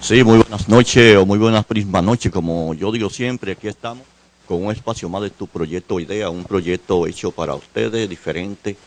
Sí, muy buenas noches o muy buenas prismas noches, como yo digo siempre, aquí estamos con un espacio más de tu proyecto Idea, un proyecto hecho para ustedes, diferente,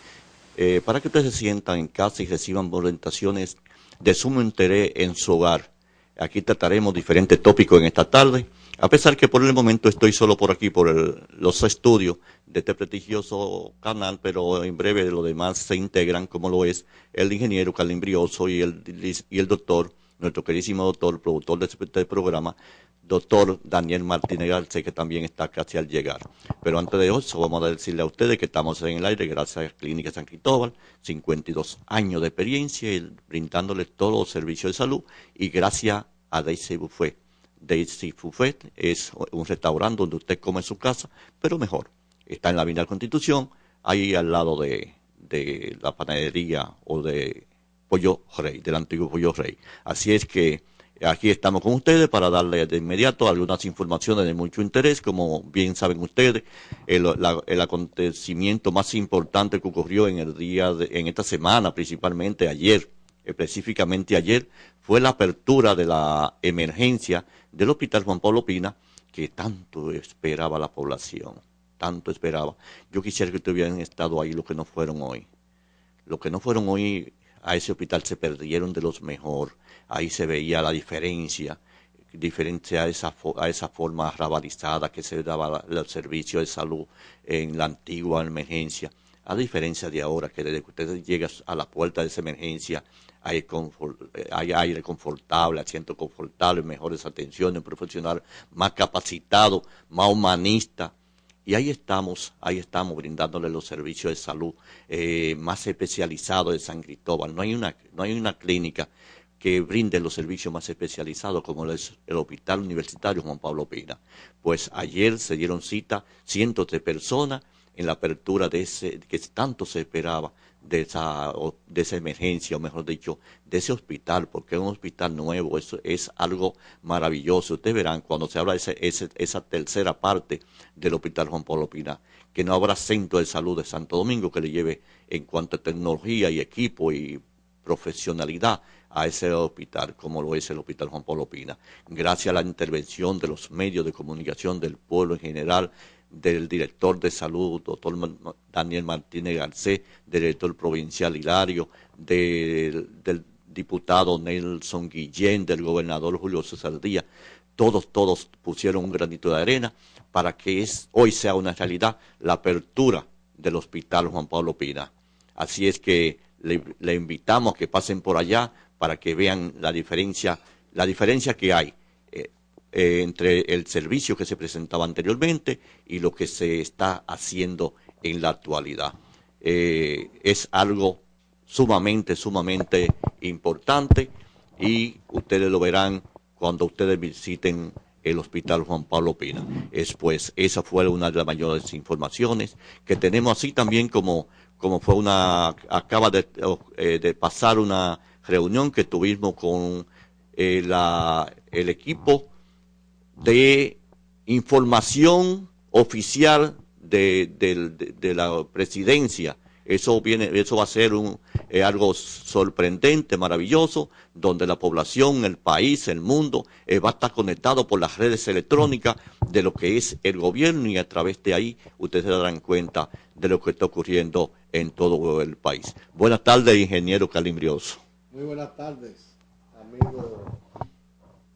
para que ustedes se sientan en casa y reciban orientaciones de sumo interés en su hogar. Aquí trataremos diferentes tópicos en esta tarde, a pesar que por el momento estoy solo por aquí, por los estudios de este prestigioso canal, pero en breve los demás se integran, como lo es el ingeniero Carlin Brioso y el doctor, nuestro queridísimo doctor, productor de este programa, doctor Daniel Martínez Garcés, que también está casi al llegar. Pero antes de eso, vamos a decirle a ustedes que estamos en el aire gracias a Clínica San Cristóbal, 52 años de experiencia y brindándoles todos los servicios de salud, y gracias a Daisy Buffet. Daisy Buffet es un restaurante donde usted come en su casa, pero mejor. Está en la Avenida Constitución, ahí al lado de la panadería o de Pollo Rey, del antiguo Pollo Rey. Así es que aquí estamos con ustedes para darle de inmediato algunas informaciones de mucho interés. Como bien saben ustedes, el acontecimiento más importante que ocurrió en esta semana, principalmente ayer, específicamente ayer, fue la apertura de la emergencia del Hospital Juan Pablo Pina, que tanto esperaba la población, tanto esperaba. Yo quisiera que ustedes hubieran estado ahí los que no fueron hoy. Los que no fueron hoy a ese hospital se perdieron de los mejor. Ahí se veía la diferencia, diferente a esa forma rabalizada que se daba el servicio de salud en la antigua emergencia. A diferencia de ahora, que desde que usted llega a la puerta de esa emergencia, hay aire confortable, asiento confortable, mejores atenciones, un profesional más capacitado, más humanista. Y ahí estamos brindándole los servicios de salud más especializados de San Cristóbal. No hay una clínica que brinde los servicios más especializados como es el Hospital Universitario Juan Pablo Pina. Pues ayer se dieron cita cientos de personas en la apertura de ese que tanto se esperaba de esa emergencia, o mejor dicho, de ese hospital, porque es un hospital nuevo, eso es algo maravilloso. Ustedes verán cuando se habla de esa tercera parte del Hospital Juan Pablo Pina, que no habrá centro de salud de Santo Domingo que le lleve en cuanto a tecnología y equipo y profesionalidad a ese hospital, como lo es el Hospital Juan Pablo Pina. Gracias a la intervención de los medios de comunicación, del pueblo en general, del director de salud, doctor Daniel Martínez Garcés, del director provincial Hilario, del diputado Nelson Guillén, del gobernador Julio César Díaz, todos pusieron un granito de arena para que hoy sea una realidad la apertura del Hospital Juan Pablo Pina. Así es que le invitamos a que pasen por allá para que vean la diferencia que hay entre el servicio que se presentaba anteriormente y lo que se está haciendo en la actualidad. Es algo sumamente importante, y ustedes lo verán cuando ustedes visiten el Hospital Juan Pablo Pina. Pues esa fue una de las mayores informaciones que tenemos, así también como fue acaba de pasar una reunión que tuvimos con el equipo de información oficial de la presidencia. Eso va a ser algo sorprendente, maravilloso, donde la población, el país, el mundo va a estar conectado por las redes electrónicas de lo que es el gobierno, y a través de ahí ustedes se darán cuenta de lo que está ocurriendo en todo el país. Buenas tardes, ingeniero Carlin Brioso. Muy buenas tardes, amigo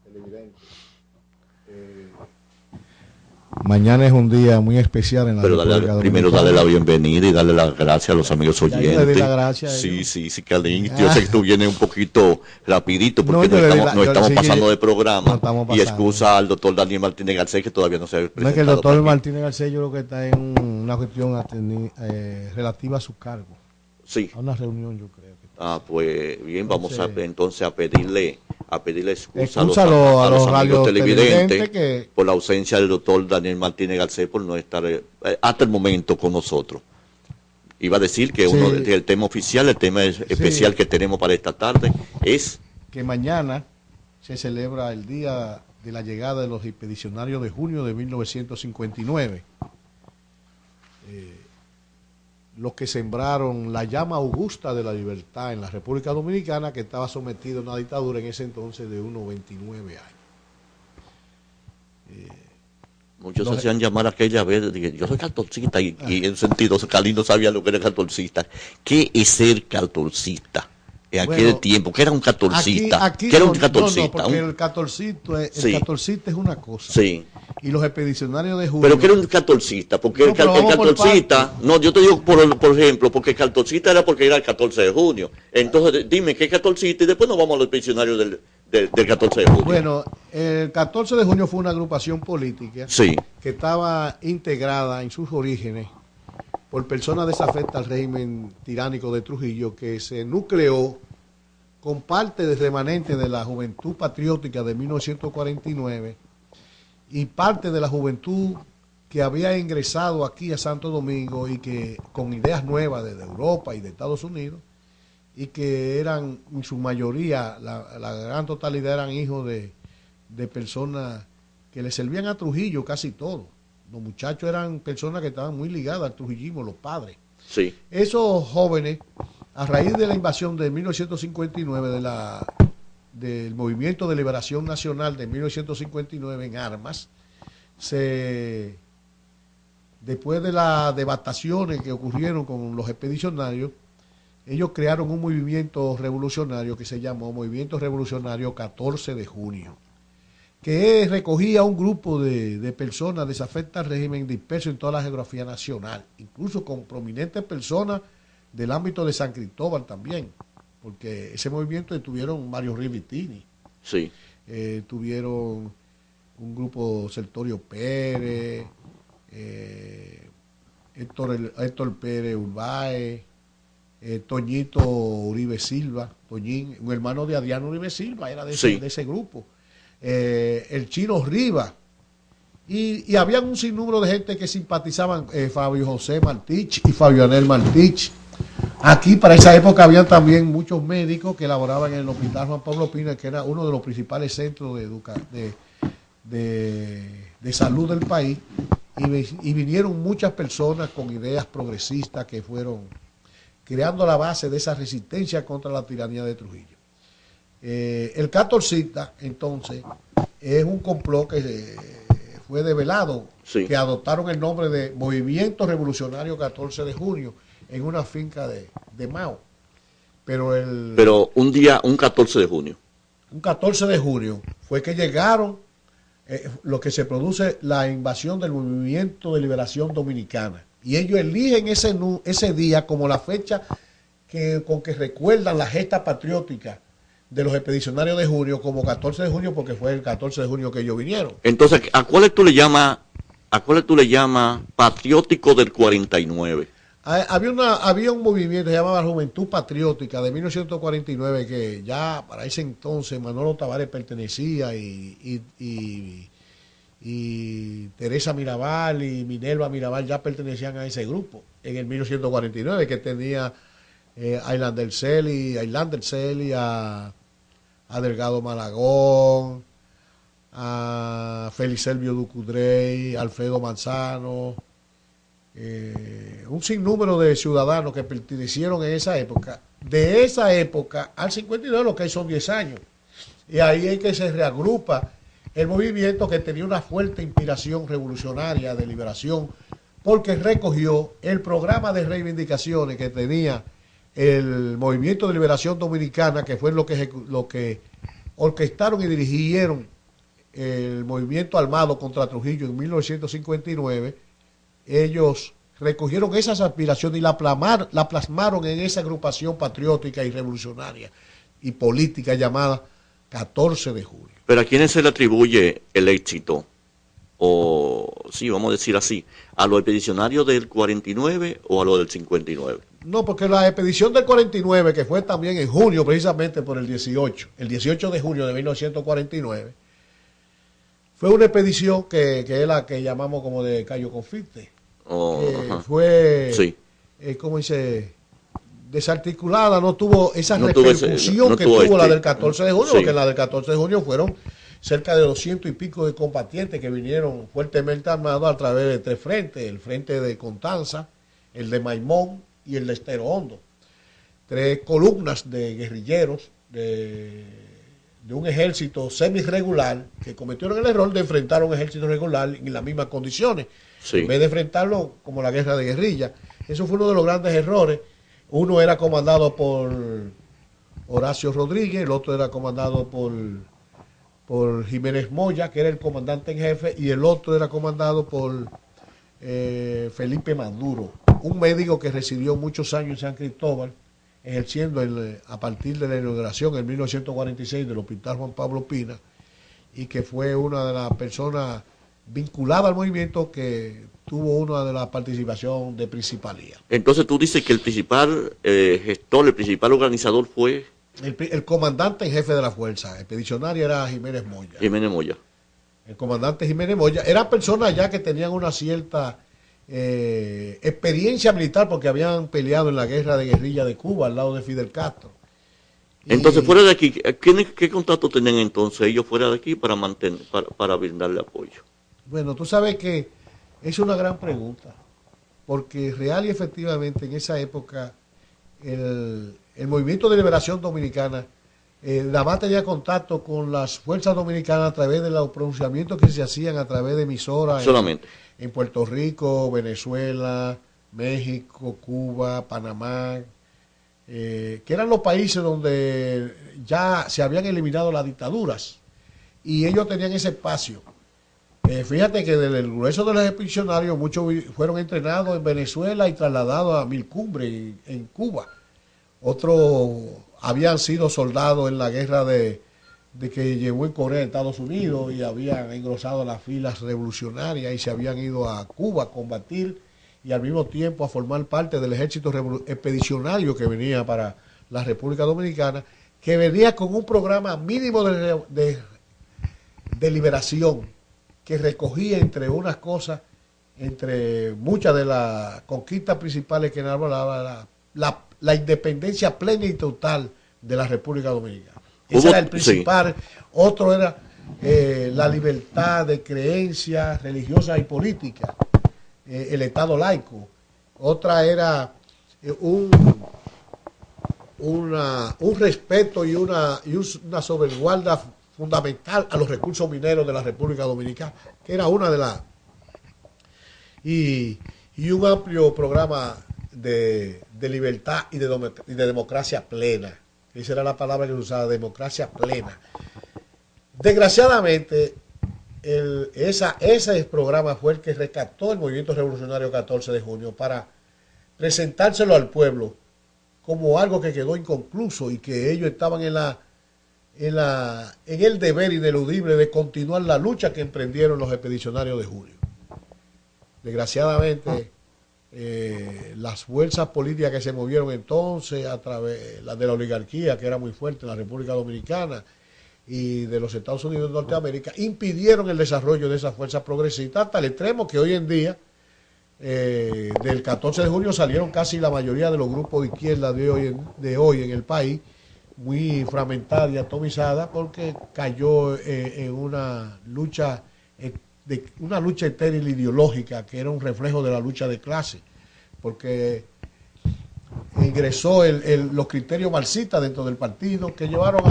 televidente. Mañana es un día muy especial en la República Dominicana. Primero darle la bienvenida y darle las gracias a los amigos oyentes. Ya le di la gracia a sí, Carlin. Yo sé que tú vienes un poquito rapidito porque no estamos pasando de programa. Y excusa al doctor Daniel Martínez Garcés, que todavía no se ha presentado. No, es que el doctor Martínez Garcés yo creo que está en una cuestión relativa a su cargo. Sí. A una reunión, yo creo. Pues bien, vamos entonces a pedirle excusa a los amigos televidentes por la ausencia del doctor Daniel Martínez Garcés, por no estar hasta el momento con nosotros. Iba a decir que uno del tema oficial, el tema especial que tenemos para esta tarde es que mañana se celebra el día de la llegada de los expedicionarios de junio de 1959. los que sembraron la llama augusta de la libertad en la República Dominicana, que estaba sometido a una dictadura en ese entonces de unos 29 años. Muchos se hacían llamar aquella vez, dije, yo soy cartorcista, y en sentido, Cali no sabía lo que era cartorcista. ¿Qué es ser cartorcista? En aquel tiempo, ¿qué era un cartorcista? ¿Qué era un cartorcista? No, porque el cartorcista es una cosa. Sí. Y los expedicionarios de junio. Pero ¿qué era un cartorcista? Porque el cartorcista, no, yo te digo por ejemplo, porque el cartorcista era porque era el 14 de junio. Entonces, dime qué es cartorcista y después nos vamos a los expedicionarios del 14 de junio. Bueno, el 14 de junio fue una agrupación política que estaba integrada en sus orígenes por personas desafectas al régimen tiránico de Trujillo, que se nucleó con parte del remanente de la Juventud Patriótica de 1949 y parte de la juventud que había ingresado aquí a Santo Domingo y que con ideas nuevas desde Europa y de Estados Unidos, y que eran en su mayoría, la gran totalidad eran hijos de personas que le servían a Trujillo casi todo. Los muchachos eran personas que estaban muy ligadas al trujillismo, los padres. Sí. Esos jóvenes, a raíz de la invasión de 1959, del Movimiento de Liberación Nacional de 1959 en armas, después de las devastaciones que ocurrieron con los expedicionarios, ellos crearon un movimiento revolucionario que se llamó Movimiento Revolucionario 14 de Junio, que recogía un grupo de personas desafectas al régimen disperso en toda la geografía nacional, incluso con prominentes personas del ámbito de San Cristóbal también, porque ese movimiento tuvieron Mario Rivitini, sí. Tuvieron un grupo Sertorio Pérez, Héctor Pérez Urbáez, Toñito Uribe Silva, Toñín, un hermano de Adriano Uribe Silva, era de ese grupo. El Chino Rivas, y había un sinnúmero de gente que simpatizaban, Fabio José Martich y Fabio Anel Martich. Aquí para esa época habían también muchos médicos que laboraban en el Hospital Juan Pablo Pina, que era uno de los principales centros de salud del país, y vinieron muchas personas con ideas progresistas que fueron creando la base de esa resistencia contra la tiranía de Trujillo. El catorcista, entonces, es un complot que fue develado, que adoptaron el nombre de Movimiento Revolucionario 14 de Junio en una finca de Mao. Pero un 14 de junio. Un 14 de junio fue que llegaron, lo que se produce la invasión del Movimiento de Liberación Dominicana. Y ellos eligen ese día como la fecha con que recuerdan la gesta patriótica de los expedicionarios de junio como 14 de junio, porque fue el 14 de junio que ellos vinieron. Entonces, ¿a cuáles tú le llamas patriótico del 49? Había un movimiento que se llamaba Juventud Patriótica de 1949, que ya para ese entonces Manolo Tavares pertenecía y Teresa Mirabal y Minerva Mirabal ya pertenecían a ese grupo en el 1949, que tenía a Islander Celi, a Delgado Malagón, a Félix Elvio Ducudrey, Alfredo Manzano, un sinnúmero de ciudadanos que pertenecieron en esa época. De esa época al 59, lo que hay son 10 años. Y ahí es que se reagrupa el movimiento, que tenía una fuerte inspiración revolucionaria de liberación, porque recogió el programa de reivindicaciones que tenía el Movimiento de Liberación Dominicana, que fue lo que orquestaron y dirigieron el movimiento armado contra Trujillo en 1959. Ellos recogieron esas aspiraciones y la plasmaron en esa agrupación patriótica y revolucionaria y política llamada 14 de julio. ¿Pero a quiénes se le atribuye el éxito? O, sí, vamos a decir así, ¿a los expedicionarios del 49 o a los del 59? No, porque la expedición del 49, que fue también en junio, precisamente por el 18 de junio de 1949, fue una expedición que es la que llamamos como de Cayo Confite. Fue, ¿cómo dice? Desarticulada, no tuvo esa repercusión que tuvo la del 14 de junio, porque la del 14 de junio fueron cerca de 200 y pico de combatientes que vinieron fuertemente armados a través de 3 frentes: el frente de Constanza, el de Maimón y el de Estero Hondo. 3 columnas de guerrilleros de un ejército semi-regular que cometieron el error de enfrentar a un ejército regular en las mismas condiciones, sí, en vez de enfrentarlo como la guerra de guerrilla. Eso fue uno de los grandes errores. Uno era comandado por Horacio Rodríguez, el otro era comandado por Jiménez Moya, que era el comandante en jefe, y el otro era comandado por Felipe Maduro, un médico que residió muchos años en San Cristóbal, ejerciendo a partir de la inauguración en 1946 del Hospital Juan Pablo Pina, y que fue una de las personas vinculadas al movimiento que tuvo una de las participación de principalía. Entonces tú dices que el principal gestor, el principal organizador fue... El comandante en jefe de la fuerza expedicionaria era Jiménez Moya. Jiménez Moya. El comandante Jiménez Moya. Eran personas ya que tenían una cierta experiencia militar porque habían peleado en la guerra de guerrilla de Cuba al lado de Fidel Castro. Entonces, fuera de aquí, ¿qué contacto tenían entonces ellos fuera de aquí para brindarle apoyo? Bueno, tú sabes que es una gran pregunta, porque real y efectivamente en esa época el Movimiento de Liberación Dominicana nada más tenía contacto con las fuerzas dominicanas a través de los pronunciamientos que se hacían a través de emisoras en Puerto Rico, Venezuela, México, Cuba, Panamá, que eran los países donde ya se habían eliminado las dictaduras y ellos tenían ese espacio. Fíjate que del grueso de los expedicionarios muchos fueron entrenados en Venezuela y trasladados a Mil Cumbres en Cuba. Otros habían sido soldados en la guerra de que llevó en Corea a Estados Unidos y habían engrosado las filas revolucionarias y se habían ido a Cuba a combatir y al mismo tiempo a formar parte del ejército expedicionario que venía para la República Dominicana, que venía con un programa mínimo de liberación que recogía entre unas cosas, entre muchas de las conquistas principales que enarbolaba la independencia plena y total de la República Dominicana. Ese era el principal. Sí. Otro era la libertad de creencias religiosas y políticas, el Estado laico. Otra era un respeto y una salvaguarda fundamental a los recursos mineros de la República Dominicana, que era una de las... Y un amplio programa de libertad y de democracia plena. Esa era la palabra que se usaba, democracia plena. Desgraciadamente, ese programa fue el que rescató el movimiento revolucionario 14 de junio para presentárselo al pueblo como algo que quedó inconcluso y que ellos estaban en el deber ineludible de continuar la lucha que emprendieron los expedicionarios de junio. Desgraciadamente, las fuerzas políticas que se movieron entonces a través de la oligarquía, que era muy fuerte en la República Dominicana y de los Estados Unidos de Norteamérica, impidieron el desarrollo de esas fuerzas progresistas hasta el extremo que hoy en día, del 14 de junio, salieron casi la mayoría de los grupos de izquierda de hoy en el país, muy fragmentada y atomizada, porque cayó en una lucha estéril ideológica que era un reflejo de la lucha de clase, porque ingresó los criterios marxistas dentro del partido que llevaron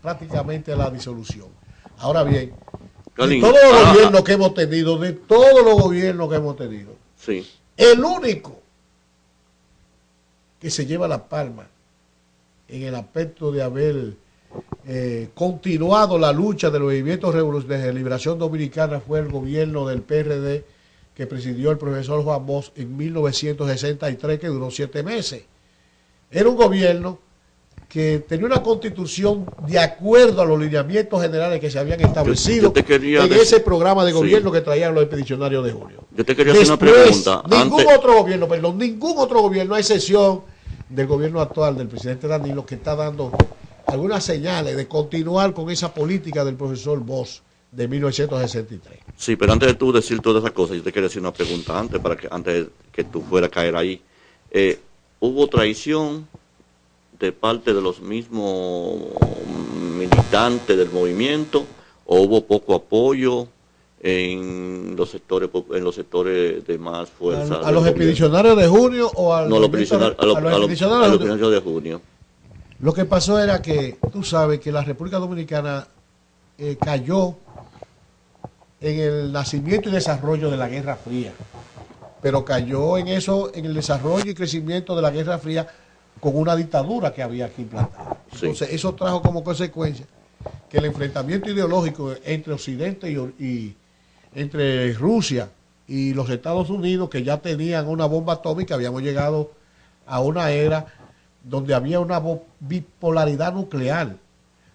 prácticamente a la disolución. Ahora bien, de todos los gobiernos que hemos tenido, sí, el único que se lleva la palma en el aspecto de haber continuado la lucha de los movimientos de liberación dominicana fue el gobierno del PRD que presidió el profesor Juan Bosch en 1963, que duró 7 meses. Era un gobierno que tenía una constitución de acuerdo a los lineamientos generales que se habían establecido en ese programa de gobierno, sí, que traían los expedicionarios de junio. Yo te quería hacer una pregunta. Ningún otro gobierno, a excepción del gobierno actual del presidente Danilo, que está dando algunas señales de continuar con esa política del profesor Bosch de 1963. Sí, pero antes de tú decir todas esas cosas, yo te quería hacer una pregunta antes que tú fueras a caer ahí. ¿Hubo traición de parte de los mismos militantes del movimiento o hubo poco apoyo? en los sectores de más fuerza. ¿A los expedicionarios de junio o a no, los expedicionarios de junio? Lo que pasó era que tú sabes que la República Dominicana cayó en el nacimiento y desarrollo de la Guerra Fría, pero cayó en el desarrollo y crecimiento de la Guerra Fría con una dictadura que había aquí implantada. Entonces, eso trajo como consecuencia que el enfrentamiento ideológico entre Occidente y entre Rusia y los Estados Unidos, que ya tenían una bomba atómica, habíamos llegado a una era donde había una bipolaridad nuclear,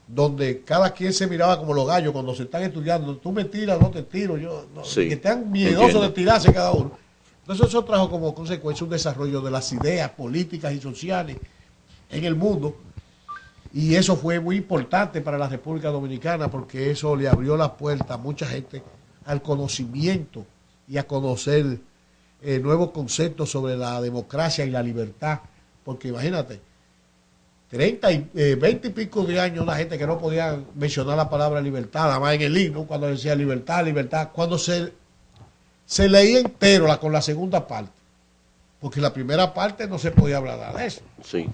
donde cada quien se miraba como los gallos cuando se están estudiando. Tú me tiras, no te tiro, yo no, que están miedosos de tirarse cada uno. Entonces eso trajo como consecuencia un desarrollo de las ideas políticas y sociales en el mundo, y eso fue muy importante para la República Dominicana porque eso le abrió la puerta a mucha gente al conocimiento y a conocer nuevos conceptos sobre la democracia y la libertad, porque imagínate, 20 y pico de años, una gente que no podía mencionar la palabra libertad, nada más en el himno, cuando decía libertad, libertad, cuando se leía entero con la segunda parte, porque la primera parte no se podía hablar de eso. Sí.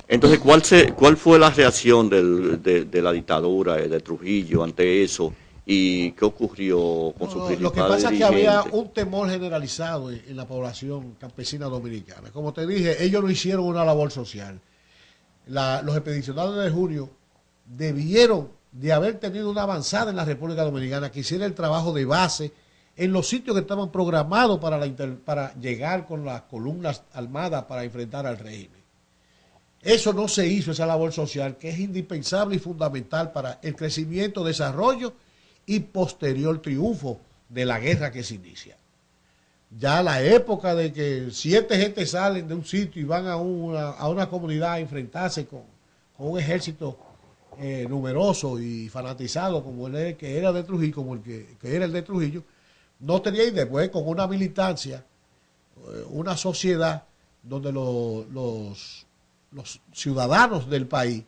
Entonces, ¿cuál fue la reacción de la dictadura de Trujillo ante eso? ¿Y qué ocurrió con su principal Lo que pasa dirigente? es que había un temor generalizado en la población campesina dominicana. Como te dije, ellos no hicieron una labor social. Los expedicionarios de junio debieron de haber tenido una avanzada en la República Dominicana que hiciera el trabajo de base en los sitios que estaban programados para llegar con las columnas armadas para enfrentar al régimen. Eso no se hizo, esa labor social, que es indispensable y fundamental para el crecimiento, desarrollo y posterior triunfo de la guerra que se inicia. Ya la época de que 7 gente salen de un sitio y van a una comunidad a enfrentarse con un ejército numeroso y fanatizado como el que era de Trujillo, como el que era el de Trujillo, no tenía, y después con una militancia, una sociedad donde los ciudadanos del país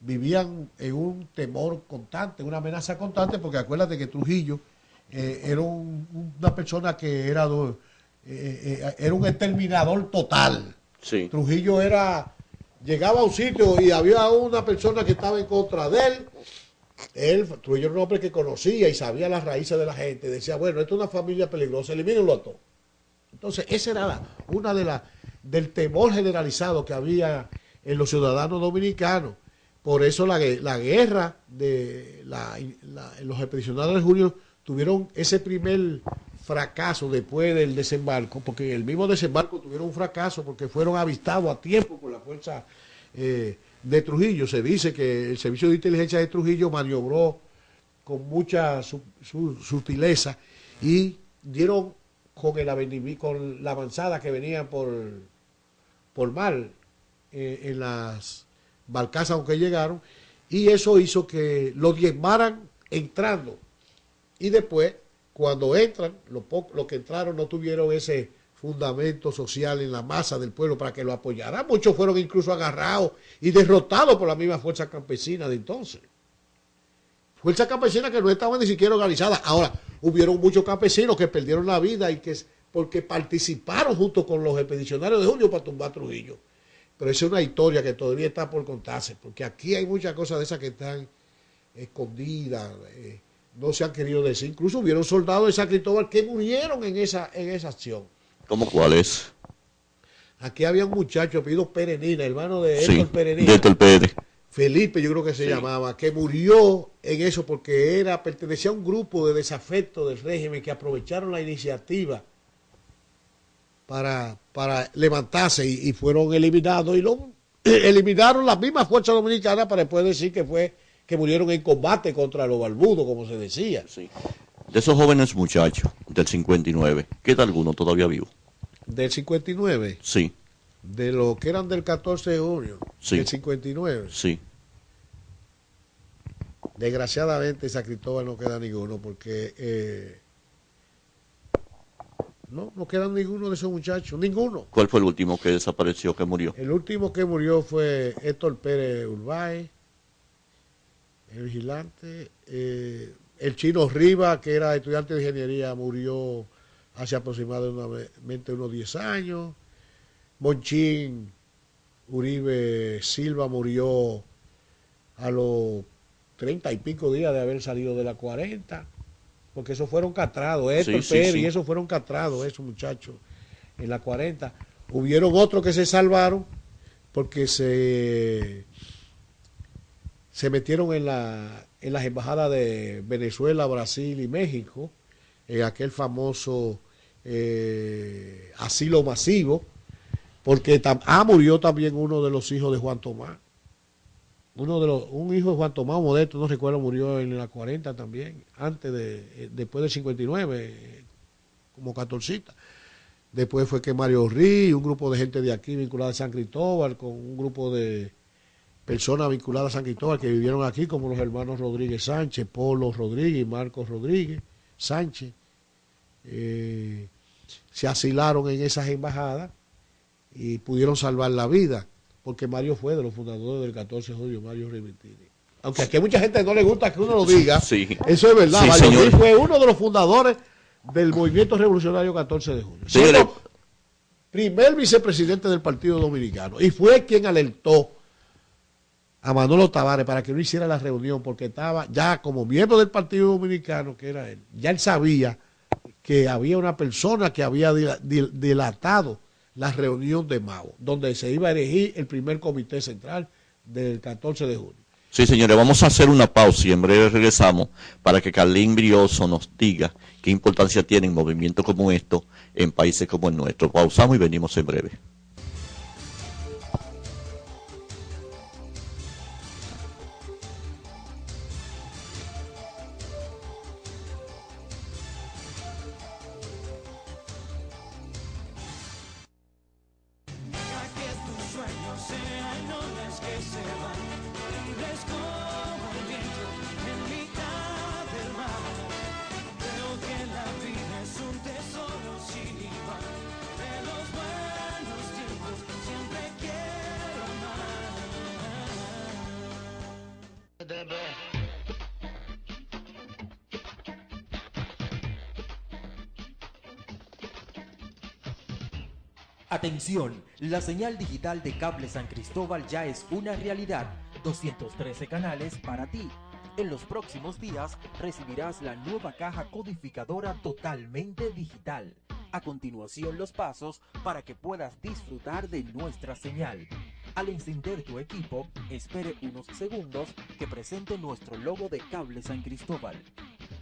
vivían en un temor constante, una amenaza constante, porque acuérdate que Trujillo era una persona que era un exterminador total. Sí. Trujillo llegaba a un sitio y había una persona que estaba en contra de él. Trujillo era un hombre que conocía y sabía las raíces de la gente. Decía, bueno, esto es una familia peligrosa, elimínenlo a todos. Entonces, esa era una del temor generalizado que había en los ciudadanos dominicanos. Por eso la guerra de los expedicionarios de junio tuvieron ese primer fracaso después del desembarco, porque el mismo desembarco tuvieron un fracaso porque fueron avistados a tiempo por la fuerza de Trujillo. Se dice que el servicio de inteligencia de Trujillo maniobró con mucha sutileza y dieron con la avanzada que venía por mar en las barcazas aunque llegaron, y eso hizo que los diezmaran entrando, y después cuando entran, los que entraron no tuvieron ese fundamento social en la masa del pueblo para que lo apoyaran. Muchos fueron incluso agarrados y derrotados por la misma fuerza campesina de entonces. Fuerza campesina que no estaban ni siquiera organizadas. Ahora, hubieron muchos campesinos que perdieron la vida porque participaron junto con los expedicionarios de junio para tumbar a Trujillo. Pero esa es una historia que todavía está por contarse, porque aquí hay muchas cosas de esas que están escondidas, no se han querido decir. Incluso hubieron soldados de San Cristóbal que murieron en esa acción. ¿Cómo cuál es? Aquí había un muchacho apellido Perenina, hermano de Héctor Perenina. De Héctor Pérez. Felipe, yo creo que se llamaba, que murió en eso porque pertenecía a un grupo de desafecto del régimen que aprovecharon la iniciativa para levantarse y fueron eliminados, y eliminaron las mismas fuerzas dominicanas para después decir que murieron en combate contra los barbudos, como se decía. Sí. De esos jóvenes muchachos del 59, ¿queda alguno todavía vivo? ¿Del 59? Sí. De los que eran del 14 de junio, sí. Del 59. Sí. Desgraciadamente en San Cristóbal no queda ninguno porque no quedan ninguno de esos muchachos, ninguno. ¿Cuál fue el último que desapareció, que murió? El último que murió fue Héctor Pérez Urbáez, el vigilante. El Chino Riva, que era estudiante de ingeniería, murió hace aproximadamente unos 10 años. Monchín Uribe Silva murió a los 30 y pico días de haber salido de la 40, porque esos fueron castrados, Héctor Pérez, y esos fueron castrados, esos muchachos, en la 40. Hubieron otros que se salvaron porque se metieron en las embajadas de Venezuela, Brasil y México, en aquel famoso asilo masivo, porque murió también uno de los hijos de Juan Tomás. Un hijo de Juan Tomás Modesto, no recuerdo, murió en la 40 también, después del 59, como 14. Después fue que Mario Rí, un grupo de gente de aquí vinculada a San Cristóbal, con un grupo de personas vinculadas a San Cristóbal que vivieron aquí, como los hermanos Rodríguez Sánchez, Polo Rodríguez y Marcos Rodríguez Sánchez, se asilaron en esas embajadas y pudieron salvar la vida, porque Mario fue de los fundadores del 14 de julio, Mario Rivertini. Aunque aquí a mucha gente no le gusta que uno lo diga, sí, eso es verdad. Sí, Mario Rí fue uno de los fundadores del movimiento revolucionario 14 de julio. Siendo primer vicepresidente del Partido Dominicano, y fue quien alertó a Manolo Tavares para que no hiciera la reunión, porque estaba ya como miembro del Partido Dominicano, que era él, ya él sabía que había una persona que había dilatado la reunión de Mao, donde se iba a elegir el primer comité central del 14 de julio. Sí, señores, vamos a hacer una pausa y en breve regresamos para que Carlín Brioso nos diga qué importancia tienen movimientos como estos en países como el nuestro. Pausamos y venimos en breve. Atención, la señal digital de Cable San Cristóbal ya es una realidad. 213 canales para ti. En los próximos días recibirás la nueva caja codificadora totalmente digital. A continuación, los pasos para que puedas disfrutar de nuestra señal. Al encender tu equipo, espere unos segundos que presente nuestro logo de Cable San Cristóbal.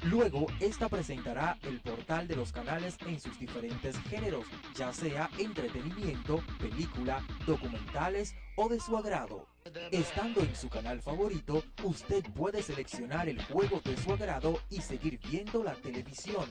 Luego, esta presentará el portal de los canales en sus diferentes géneros, ya sea entretenimiento, película, documentales o de su agrado. Estando en su canal favorito, usted puede seleccionar el juego de su agrado y seguir viendo la televisión.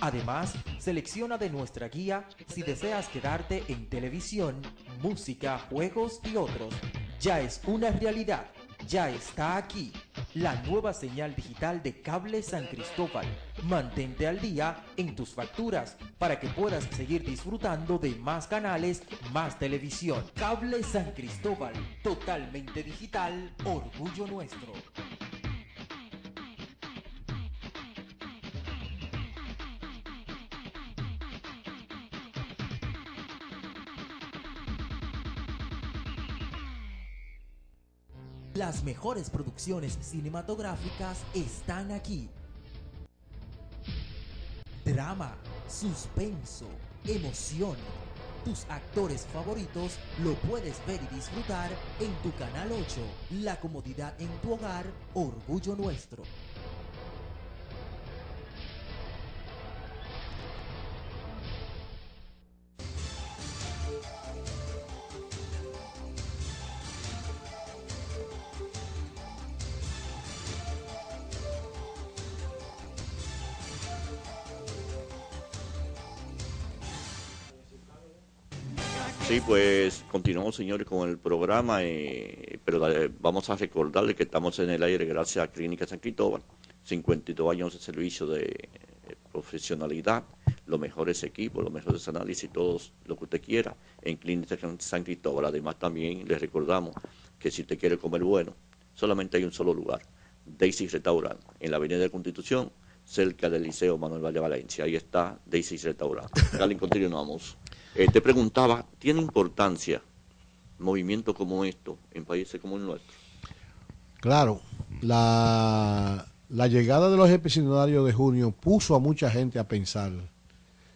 Además, selecciona de nuestra guía si deseas quedarte en televisión, música, juegos y otros. Ya es una realidad. Ya está aquí, la nueva señal digital de Cable San Cristóbal. Mantente al día en tus facturas para que puedas seguir disfrutando de más canales, más televisión. Cable San Cristóbal, totalmente digital, orgullo nuestro. Las mejores producciones cinematográficas están aquí. Drama, suspenso, emoción. Tus actores favoritos lo puedes ver y disfrutar en tu canal 8. La comodidad en tu hogar, orgullo nuestro. Sí, pues continuamos, señores, con el programa, pero vamos a recordarle que estamos en el aire gracias a Clínica San Cristóbal, 52 años de servicio de profesionalidad, los mejores equipos, los mejores análisis, todo lo que usted quiera en Clínica San Cristóbal. Además, también les recordamos que si usted quiere comer bueno, solamente hay un solo lugar, Daisy Restaurant, en la Avenida de Constitución, cerca del Liceo Manuel Valle Valencia. Ahí está Daisy Restaurant. Carlin, continuamos. Te preguntaba, ¿tiene importancia movimientos como esto en países como el nuestro? Claro, la llegada de los expedicionarios de junio puso a mucha gente a pensar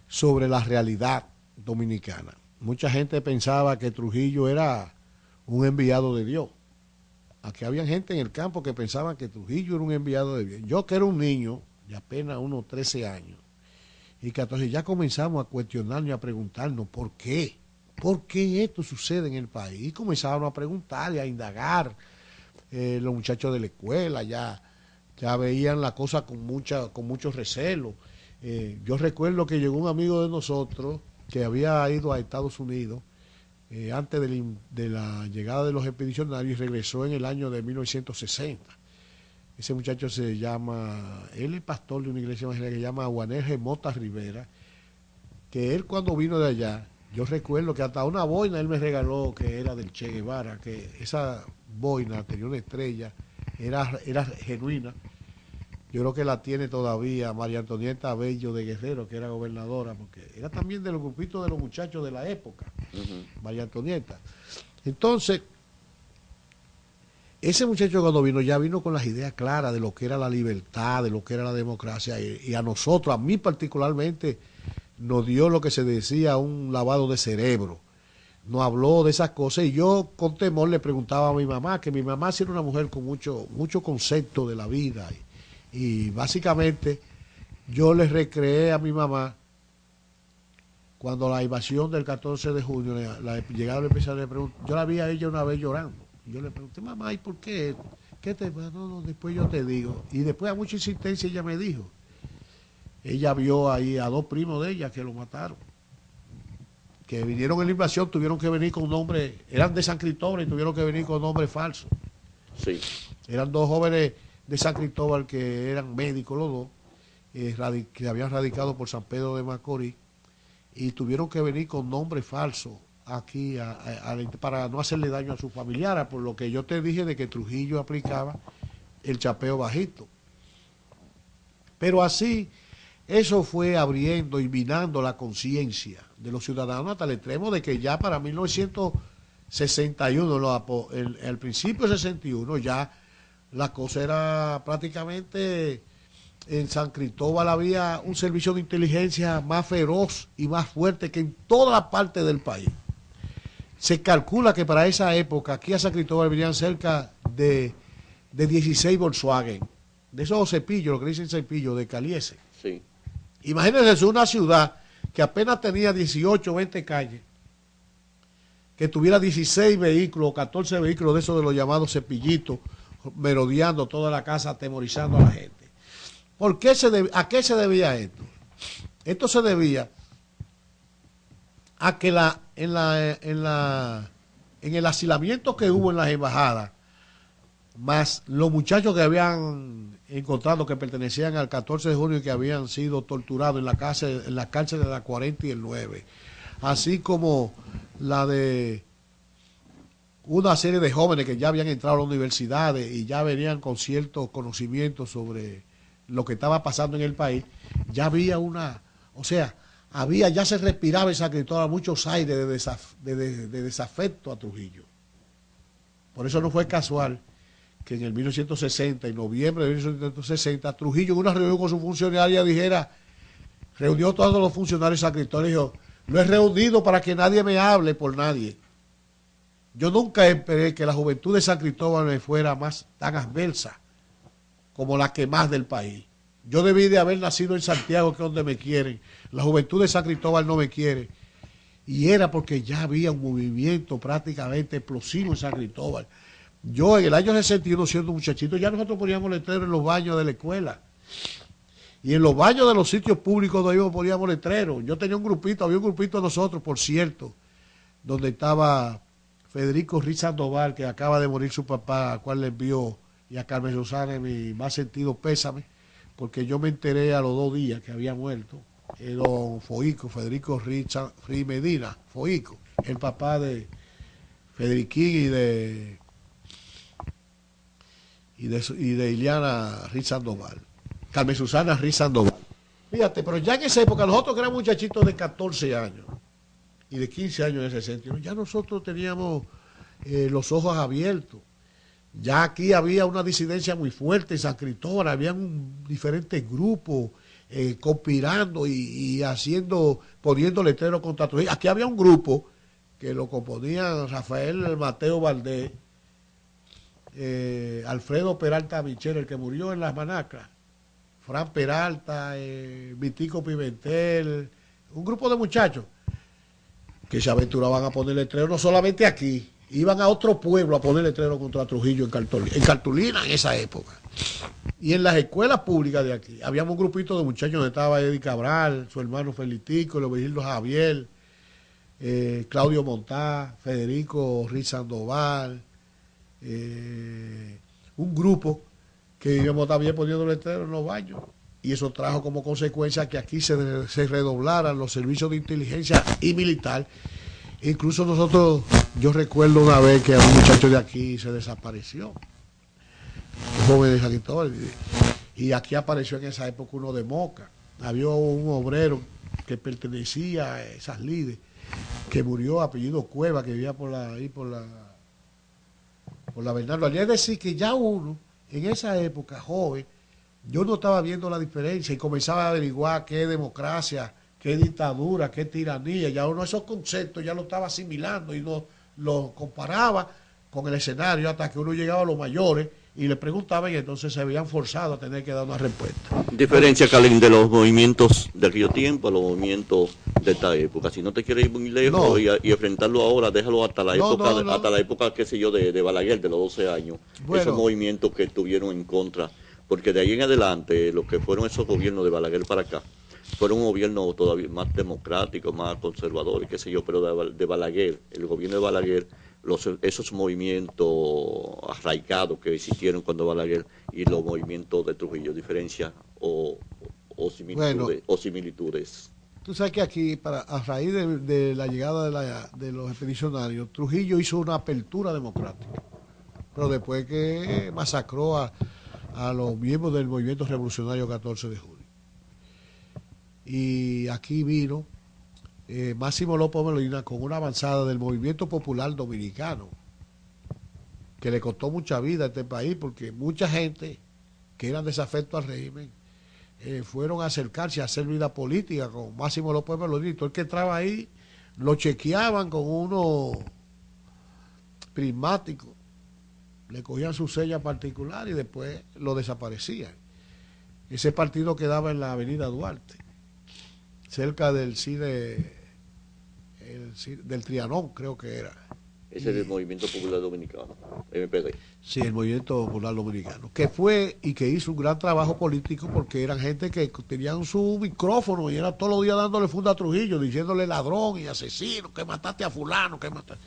sobre la realidad dominicana. Mucha gente pensaba que Trujillo era un enviado de Dios. Aquí había gente en el campo que pensaba que Trujillo era un enviado de Dios. Yo, que era un niño de apenas unos 13 años y 14, ya comenzamos a cuestionarnos y a preguntarnos ¿por qué? ¿Por qué esto sucede en el país? Y comenzaron a preguntar y a indagar. Los muchachos de la escuela ya veían la cosa con mucho recelo. Yo recuerdo que llegó un amigo de nosotros que había ido a Estados Unidos antes de la llegada de los expedicionarios y regresó en el año de 1960. Ese muchacho se llama, él es pastor de una iglesia evangélica que se llama Juanerge Mota Rivera, que él cuando vino de allá, yo recuerdo que hasta una boina él me regaló que era del Che Guevara, que esa boina tenía una estrella, era genuina. Yo creo que la tiene todavía María Antonieta Bello de Guerrero, que era gobernadora, porque era también de los grupitos de los muchachos de la época, María Antonieta. Entonces, ese muchacho cuando vino, ya vino con las ideas claras de lo que era la libertad, de lo que era la democracia, y a nosotros, a mí particularmente, nos dio lo que se decía un lavado de cerebro. Nos habló de esas cosas y yo con temor le preguntaba a mi mamá, que mi mamá sí era una mujer con mucho concepto de la vida. Y básicamente yo le recreé a mi mamá cuando la invasión del 14 de junio, la llegada del especial, yo la vi a ella una vez llorando. Yo le pregunté, mamá, ¿y por qué? ¿Qué te pasa? No, después yo te digo. Y después a mucha insistencia ella me dijo. Ella vio ahí a dos primos de ella que lo mataron. Que vinieron en la invasión, tuvieron que venir con nombres, eran de San Cristóbal y tuvieron que venir con nombres falsos. Sí. Eran dos jóvenes de San Cristóbal que eran médicos los dos, que habían radicado por San Pedro de Macorís y tuvieron que venir con nombres falsos aquí para no hacerle daño a sus familiares, por lo que yo te dije de que Trujillo aplicaba el chapeo bajito. Pero así, eso fue abriendo y minando la conciencia de los ciudadanos hasta el extremo de que ya para 1961, al principio de 61, ya la cosa era prácticamente, en San Cristóbal había un servicio de inteligencia más feroz y más fuerte que en toda la parte del país. Se calcula que para esa época aquí a San Cristóbal venían cerca de 16 Volkswagen, de esos cepillos, lo que dicen cepillos, de Caliese. Sí. Imagínense una ciudad que apenas tenía 18 o 20 calles, que tuviera 16 vehículos o 14 vehículos de esos de los llamados cepillitos, merodeando toda la casa, atemorizando a la gente. ¿A qué se debía esto? Esto se debía a que en el asilamiento que hubo en las embajadas, más los muchachos que habían encontrado que pertenecían al 14 de junio y que habían sido torturados en la cárcel de la 40 y el 9, así como la de una serie de jóvenes que ya habían entrado a las universidades y ya venían con ciertos conocimientos sobre lo que estaba pasando en el país, ya había ya se respiraba en San Cristóbal muchos aires de desafecto a Trujillo. Por eso no fue casual que en el 1960, en noviembre de 1960, Trujillo en una reunión con su funcionaria reunió a todos los funcionarios de San Cristóbal y dijo, lo he reunido para que nadie me hable por nadie. Yo nunca esperé que la juventud de San Cristóbal me fuera tan adversa como la que más del país. Yo debí de haber nacido en Santiago, que es donde me quieren. La juventud de San Cristóbal no me quiere. Y era porque ya había un movimiento prácticamente explosivo en San Cristóbal. Yo en el año 61, siendo muchachito, ya nosotros poníamos letreros en los baños de la escuela. Y en los baños de los sitios públicos donde poníamos letreros. Yo tenía había un grupito de nosotros, por cierto, donde estaba Federico Riz Sandoval, que acaba de morir su papá, al cual le envió, y a Carmen Susana mi más sentido pésame, porque yo me enteré a los 2 días que había muerto, don Foico, Federico Riz Medina, Foico, el papá de Federiquín y de Iliana Riz Sandoval, Carmen Susana Riz Sandoval. Fíjate, pero ya en esa época, nosotros que éramos muchachitos de 14 años y de 15 años en ese sentido, ya nosotros teníamos los ojos abiertos. Ya aquí había una disidencia muy fuerte en San Cristóbal, habían diferentes grupos conspirando y poniendo letreros contra Trujillo. Aquí había un grupo que lo componían Rafael Mateo Valdés, Alfredo Peralta Michel, el que murió en las Manacras, Fran Peralta, Vitico Pimentel, un grupo de muchachos que se aventuraban a poner letreros no solamente aquí, iban a otro pueblo a poner letreros contra Trujillo en Cartulina en esa época. Y en las escuelas públicas de aquí, habíamos un grupito de muchachos donde estaba Eddie Cabral, su hermano Felitico, Leovigildo Javier, Claudio Montá, Federico Riz Sandoval, un grupo que íbamos también poniendo letreros en los baños. Y eso trajo como consecuencia que aquí se redoblaran los servicios de inteligencia y militar. Incluso yo recuerdo una vez que un muchacho de aquí se desapareció, un joven de San Cristóbal, y aquí apareció en esa época uno de Moca. Había un obrero que pertenecía a esas lides, que murió, apellido Cueva, que vivía por la Bernardo. Es decir, que ya uno, en esa época, joven, yo no estaba viendo la diferencia y comenzaba a averiguar qué es democracia, qué dictadura, qué tiranía. Ya uno esos conceptos ya lo estaba asimilando y lo comparaba con el escenario hasta que uno llegaba a los mayores y le preguntaban y entonces se veían forzados a tener que dar una respuesta. Diferencia, Calín, de los movimientos de aquello tiempo a los movimientos de esta época. Si no te quieres ir muy lejos no, y enfrentarlo ahora, déjalo hasta la época, hasta la época, qué sé yo, de Balaguer, de los 12 años. Bueno, esos movimientos que estuvieron en contra, porque de ahí en adelante, lo que fueron esos gobiernos de Balaguer para acá, fueron un gobierno todavía más democrático, más conservador, qué sé yo, pero de Balaguer, el gobierno de Balaguer, esos movimientos arraigados que existieron cuando Balaguer y los movimientos de Trujillo, diferencia o similitudes. Tú sabes que aquí, a raíz de la llegada de los expedicionarios, Trujillo hizo una apertura democrática, pero después que masacró a los miembros del movimiento revolucionario 14 de julio. Y aquí vino Máximo López Molina con una avanzada del movimiento popular dominicano, que le costó mucha vida a este país, porque mucha gente que eran desafectos al régimen fueron a acercarse a hacer vida política con Máximo López Molina. Y todo el que entraba ahí lo chequeaban con unos prismáticos, le cogían su sella particular y después lo desaparecían. Ese partido quedaba en la avenida Duarte, cerca del cine, del Trianón, creo que era. Ese es el Movimiento Popular Dominicano, MPD. Sí, el Movimiento Popular Dominicano, que fue y que hizo un gran trabajo político porque eran gente que tenían su micrófono y era todos los días dándole funda a Trujillo, diciéndole ladrón y asesino, que mataste a fulano, que mataste.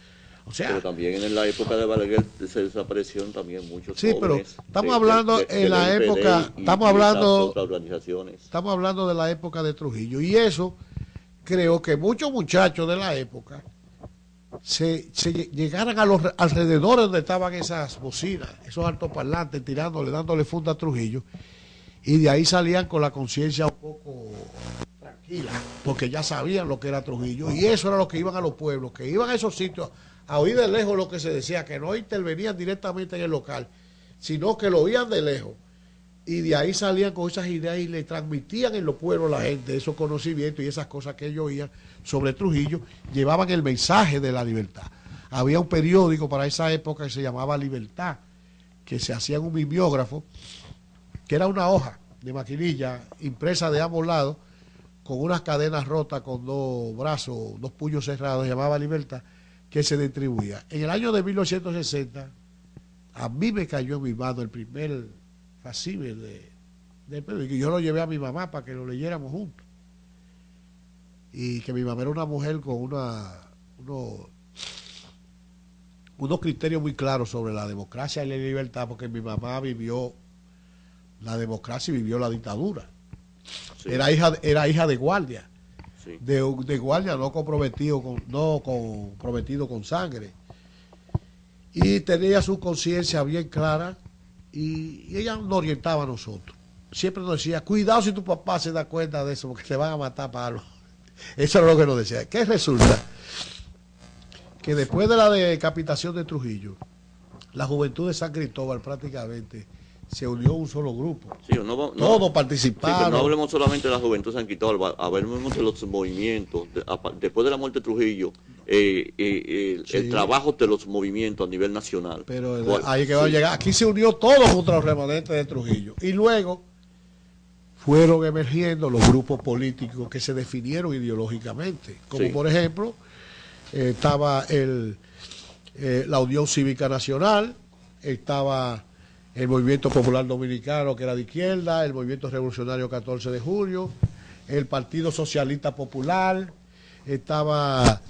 O sea, pero también en la época de Balaguer se desaparecieron también muchos sí, pero estamos hablando en la época, estamos hablando de la época de Trujillo, y eso creo que muchos muchachos de la época se llegaran a los alrededores donde estaban esas bocinas, esos altoparlantes, dándole funda a Trujillo, y de ahí salían con la conciencia un poco tranquila, porque ya sabían lo que era Trujillo, y eso era lo que iban a los pueblos, que iban a esos sitios a oír de lejos lo que se decía, que no intervenían directamente en el local, sino que lo oían de lejos, y de ahí salían con esas ideas y le transmitían en los pueblos a la gente esos conocimientos y esas cosas que ellos oían sobre Trujillo, llevaban el mensaje de la libertad. Había un periódico para esa época que se llamaba Libertad, que se hacía en un mimeógrafo, que era una hoja de maquinilla impresa de ambos lados, con unas cadenas rotas, con dos brazos, dos puños cerrados, se llamaba Libertad, que se distribuía. En el año de 1960, a mí me cayó en mi mano el primer facímil del periódico, y yo lo llevé a mi mamá para que lo leyéramos juntos. Y que mi mamá era una mujer con unos criterios muy claros sobre la democracia y la libertad, porque mi mamá vivió la democracia y vivió la dictadura. Sí. Era hija de guardia. Sí. De guardia no comprometido con sangre, y tenía su conciencia bien clara y ella nos orientaba a nosotros. Siempre nos decía, cuidado si tu papá se da cuenta de eso, porque te van a matar palos. Eso es lo que nos decía. ¿Qué resulta? Que después de la decapitación de Trujillo, la juventud de San Cristóbal prácticamente se unió a un solo grupo. Sí, todos participaron. Sí, pero no hablemos solamente de la juventud de San Cristóbal, hablemos de los movimientos. Después de la muerte de Trujillo, el trabajo de los movimientos a nivel nacional. Pero ahí que va a llegar. Aquí se unió todo contra los remanentes de Trujillo. Y luego fueron emergiendo los grupos políticos que se definieron ideológicamente. Como por ejemplo, estaba la Unión Cívica Nacional, estaba el Movimiento Popular Dominicano, que era de izquierda, el Movimiento Revolucionario 14 de Julio, el Partido Socialista Popular, estaba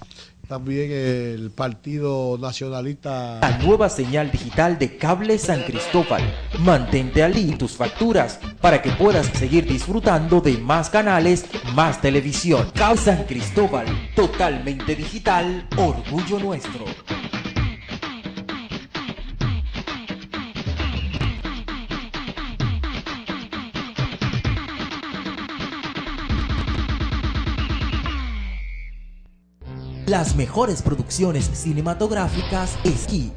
también el Partido Nacionalista. La nueva señal digital de Cable San Cristóbal. Mantente al día en tus facturas para que puedas seguir disfrutando de más canales, más televisión. Cable San Cristóbal, totalmente digital, orgullo nuestro. Las mejores producciones cinematográficas aquí.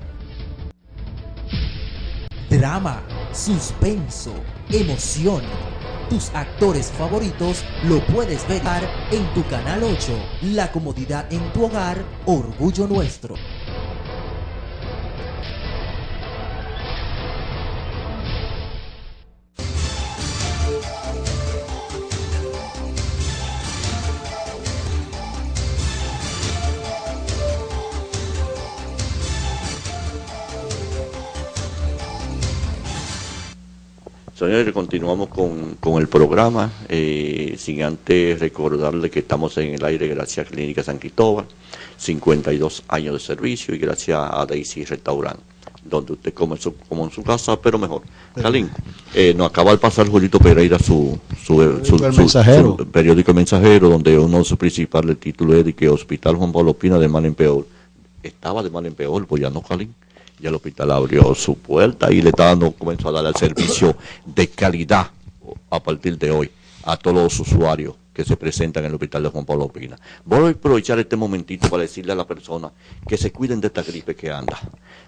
Drama, suspenso, emoción. Tus actores favoritos lo puedes ver en tu canal 8. La comodidad en tu hogar, orgullo nuestro. Señores, continuamos con el programa, sin antes recordarle que estamos en el aire gracias a Clínica San Cristóbal, 52 años de servicio, y gracias a Daisy Restaurant, donde usted come como en su casa, pero mejor. Calín, nos acaba de pasar Julito Pereira su periódico El Mensajero, donde uno de sus principales títulos es de que Hospital Juan Pablo Pina de mal en peor. Estaba de mal en peor, pues ya no, Calín. Ya el hospital abrió su puerta y le está dando, comenzó a dar el servicio de calidad a partir de hoy a todos los usuarios que se presentan en el hospital de Juan Pablo Pina. Voy a aprovechar este momentito para decirle a la persona que se cuiden de esta gripe que anda.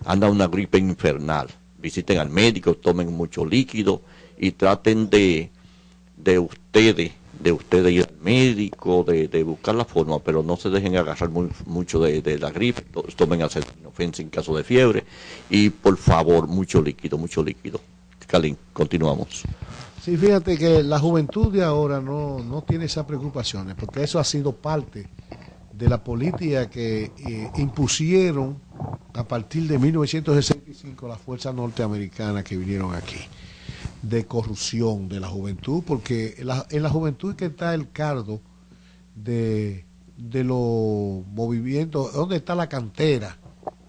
Anda una gripe infernal. Visiten al médico, tomen mucho líquido y traten de ustedes ir al médico, de buscar la forma, pero no se dejen agarrar mucho de la gripe, tomen acetaminofén en caso de fiebre, y por favor, mucho líquido. Calín, continuamos. Sí, fíjate que la juventud de ahora no tiene esas preocupaciones, porque eso ha sido parte de la política que impusieron a partir de 1965 las fuerzas norteamericanas que vinieron aquí, de corrupción de la juventud, porque en la juventud es que está el cardo de los movimientos, donde está la cantera,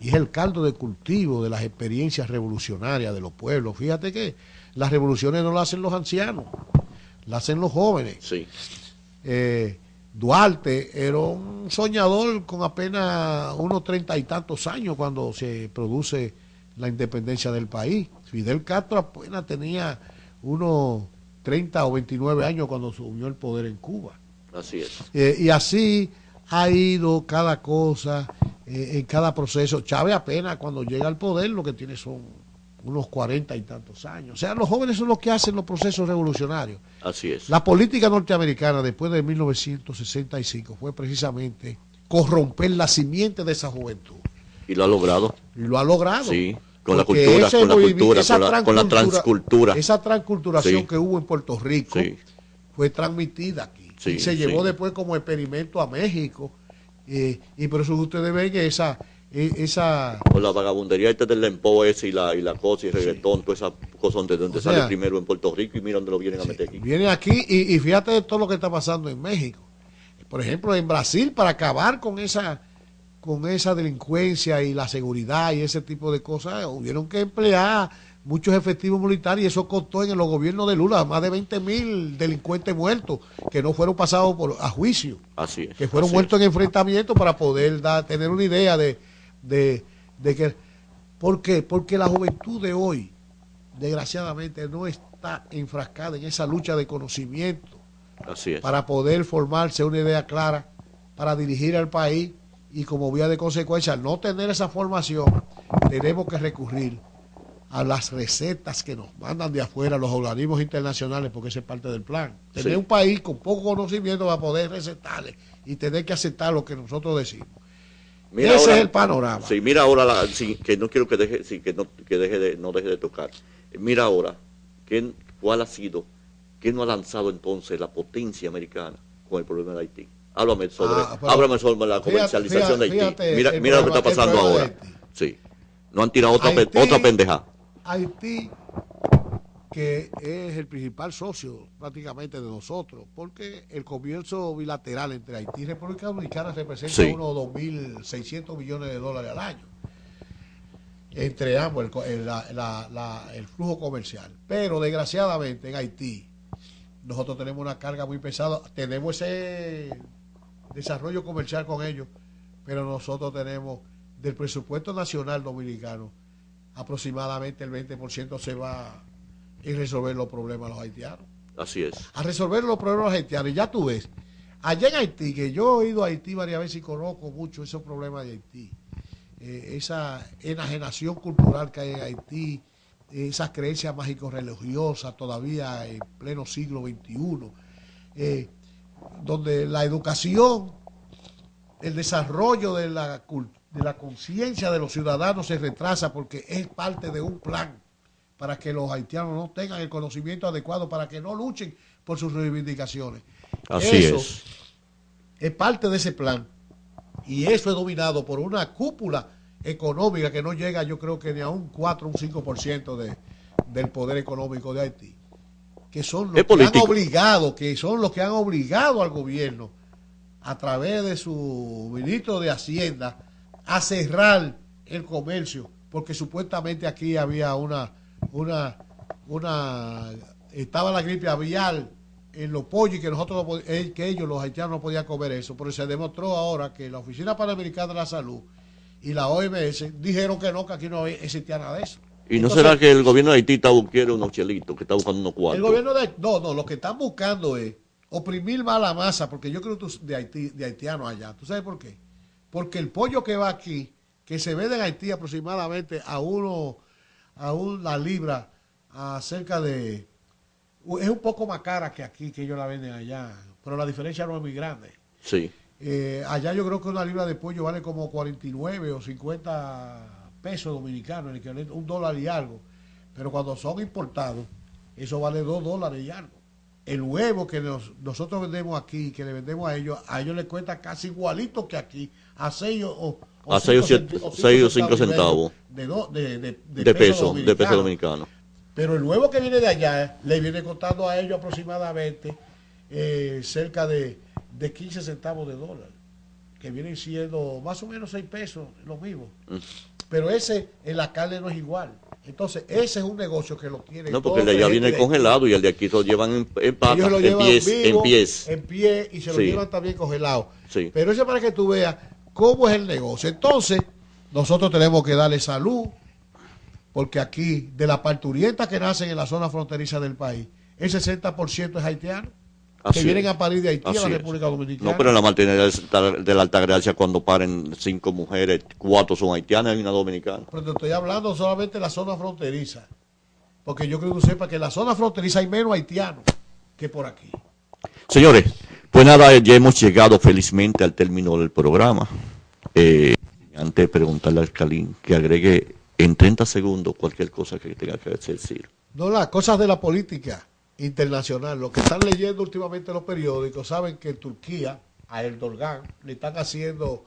y es el caldo de cultivo de las experiencias revolucionarias de los pueblos. Fíjate que las revoluciones no las hacen los ancianos, las hacen los jóvenes. Sí. Duarte era un soñador con apenas unos 30 y tantos años cuando se produce la independencia del país. Fidel Castro apenas tenía unos 30 o 29 años cuando asumió el poder en Cuba. Así es. Y así ha ido cada cosa en cada proceso. Chávez apenas cuando llega al poder lo que tiene son unos 40 y tantos años. O sea, los jóvenes son los que hacen los procesos revolucionarios. Así es. La política norteamericana después de 1965 fue precisamente corromper la simiente de esa juventud. Y lo ha logrado. Sí. Con la cultura, con la transcultura. Esa transculturación que hubo en Puerto Rico fue transmitida aquí. Sí, y se llevó después como experimento a México. Y por eso ustedes ven que esa con la vagabundería del lempo ese y la cosa y el reggaetón, todas esas cosas donde sale primero en Puerto Rico y mira dónde lo vienen a meter aquí. Viene aquí y fíjate de todo lo que está pasando en México. Por ejemplo, en Brasil, para acabar con esa delincuencia y la seguridad y ese tipo de cosas, hubieron que emplear muchos efectivos militares y eso costó en los gobiernos de Lula más de 20,000 delincuentes muertos que no fueron pasados a juicio. Así es. Que fueron muertos en enfrentamiento para poder tener una idea de que... ¿Por qué? Porque la juventud de hoy desgraciadamente, no está enfrascada en esa lucha de conocimiento. Así es. Para poder formarse una idea clara para dirigir al país, y como vía de consecuencia, al no tener esa formación, tenemos que recurrir a las recetas que nos mandan de afuera los organismos internacionales, porque esa es parte del plan. Tener Sí. un país con poco conocimiento para poder recetarle y tener que aceptar lo que nosotros decimos. Mira Ese ahora, es el panorama. Sí, mira ahora, que no quiero que deje, sí, que no deje de tocar. Mira ahora, ¿cuál ha sido, qué no ha lanzado entonces la potencia americana con el problema de Haití? Háblame sobre la comercialización de Haití. Mira lo que está pasando ahora. Sí. No han tirado otra pendeja. Haití, que es el principal socio prácticamente de nosotros, porque el comercio bilateral entre Haití y República Dominicana representa unos 2.600 millones de dólares al año. Entre ambos, el flujo comercial. Pero desgraciadamente en Haití, nosotros tenemos una carga muy pesada, tenemos ese desarrollo comercial con ellos, pero nosotros tenemos del presupuesto nacional dominicano, aproximadamente el 20% se va en resolver los problemas de los haitianos. Así es. A resolver los problemas de los haitianos. Y ya tú ves, allá en Haití, que yo he ido a Haití varias veces y conozco mucho esos problemas de Haití, esa enajenación cultural que hay en Haití, esas creencias mágico-religiosas todavía en pleno siglo XXI, donde la educación, el desarrollo de la conciencia de los ciudadanos se retrasa porque es parte de un plan para que los haitianos no tengan el conocimiento adecuado, para que no luchen por sus reivindicaciones. Así eso es parte de ese plan, y eso es dominado por una cúpula económica que no llega, yo creo que ni a un 4 o un 5% del poder económico de Haití, que son los que han obligado al gobierno a través de su ministro de Hacienda a cerrar el comercio, porque supuestamente aquí había estaba la gripe aviar en los pollos, y que ellos, los haitianos, no podían comer eso, pero se demostró ahora que la Oficina Panamericana de la Salud y la OMS dijeron que aquí no existía nada de eso. ¿Y no será que el gobierno de Haití quiere unos chelitos, que está buscando unos cuartos? El gobierno no, lo que están buscando es oprimir más la masa, porque yo creo que de haitianos allá. ¿Tú sabes por qué? Porque el pollo que va aquí, que se vende en Haití aproximadamente a la libra, a cerca de... Es un poco más cara que aquí, que ellos la venden allá, pero la diferencia no es muy grande. Sí. Allá yo creo que una libra de pollo vale como 49 o 50 pesos dominicanos, en el equivalente, $1 y algo. Pero cuando son importados, eso vale $2 y algo. El huevo que nosotros vendemos aquí, que le vendemos a ellos les cuesta casi igualito que aquí, a 6 o 5 centavos de peso dominicano. Pero el huevo que viene de allá le viene costando a ellos aproximadamente cerca de 15 centavos de dólar, que vienen siendo más o menos 6 pesos, lo mismo. Pero ese en la carne no es igual. Entonces, ese es un negocio que lo tiene. No, porque el de allá viene congelado y el de aquí lo llevan en pata, en pie, y se lo llevan también congelado. Sí. Pero eso es para que tú veas cómo es el negocio. Entonces, nosotros tenemos que darle salud, porque aquí, de las parturientas que nacen en la zona fronteriza del país, el 60% es haitiano, que vienen a parir de Haití a la República Dominicana. No, pero en la maternidad de la Altagracia, cuando paren 5 mujeres, 4 son haitianas y una dominicana. Pero te estoy hablando solamente de la zona fronteriza, porque yo creo que tú sepas que en la zona fronteriza hay menos haitianos que por aquí. Señores, pues nada, ya hemos llegado felizmente al término del programa. Antes de preguntarle al Calín que agregue en 30 segundos cualquier cosa que tenga que decir. No, las cosas de la política internacional. Lo que están leyendo últimamente los periódicos, saben que en Turquía, a Erdogan, le están haciendo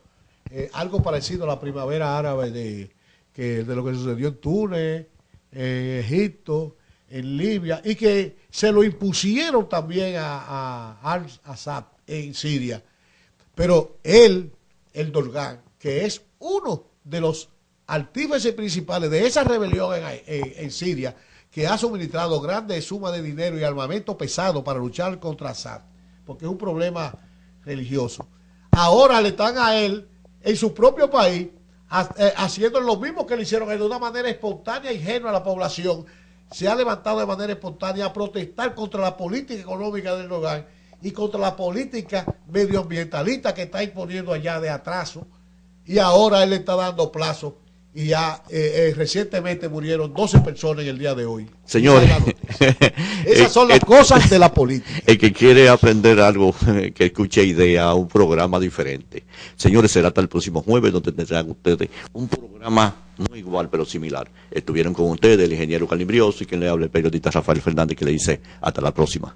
algo parecido a la primavera árabe de lo que sucedió en Túnez, en Egipto, en Libia, y que se lo impusieron también a al-Assad en Siria. Pero Erdogan, que es uno de los artífices principales de esa rebelión en Siria, que ha suministrado grandes sumas de dinero y armamento pesado para luchar contra Assad, porque es un problema religioso. Ahora le están a él, en su propio país, haciendo lo mismo que le hicieron a él, de una manera espontánea y ingenua a la población, se ha levantado de manera espontánea a protestar contra la política económica del Erdogan y contra la política medioambientalista que está imponiendo allá de atraso, y ahora él le está dando plazo, y ya recientemente murieron 12 personas en el día de hoy. Señores, esas son las cosas de la política. El que quiere aprender algo, que escuche idea, un programa diferente. Señores, será hasta el próximo jueves, donde tendrán ustedes un programa no igual, pero similar. Estuvieron con ustedes el ingeniero Carlos Brioso y quien le habla, el periodista Rafael Fernández, que le dice hasta la próxima.